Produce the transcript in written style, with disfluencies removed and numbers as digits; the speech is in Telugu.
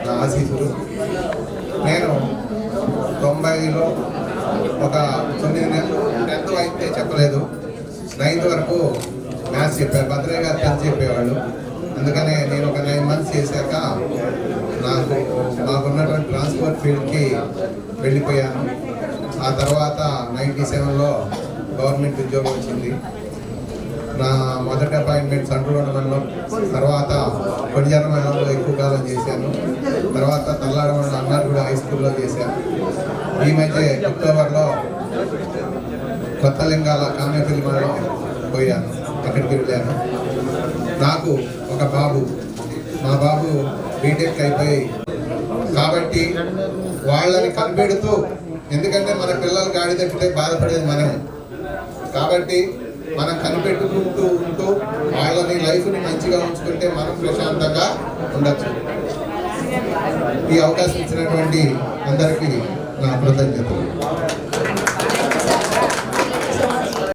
నా ఆశీస్సులు. నేను 90లో ఒక 9 నెలలు 10th అయితే చెప్పలేదు, 9th వరకు మ్యాథ్స్ చెప్పారు. భద్రయ్య గారు 10th చెప్పేవాళ్ళు. అందుకనే నేను ఒక 9 months చేశాక మాకున్నటువంటి ట్రాన్స్పోర్ట్ ఫీల్డ్కి వెళ్ళిపోయాను. ఆ తర్వాత 97లో గవర్నమెంట్ ఉద్యోగం వచ్చింది. నా మొదటి అపాయింట్మెంట్ సండ్రూడ మండలం, తర్వాత కొడిజర్ల మండలంలో ఎక్కువ కాలం చేశాను. తర్వాత తల్లాడ మండలం అన్నారగూడ హై స్కూల్లో చేశాను. ఈ మధ్య అక్టోబర్లో కొత్తలింగాల కామేపల్లి మండలం పోయాను, అక్కడికి వెళ్ళాను. నాకు ఒక బాబు, మా బాబు బీటెక్ అయిపోయి కాబట్టి వాళ్ళని కనిపెడుతూ, ఎందుకంటే మన పిల్లలు గాడి తప్పితే బాధపడేది మనం, కాబట్టి మనం కనిపెట్టుకుంటూ ఉంటూ వాళ్ళని లైఫ్ని మంచిగా ఉంచుకుంటే మనం ప్రశాంతంగా ఉండొచ్చు. ఈ అవకాశం ఇచ్చినటువంటి అందరికీ నా కృతజ్ఞతలు.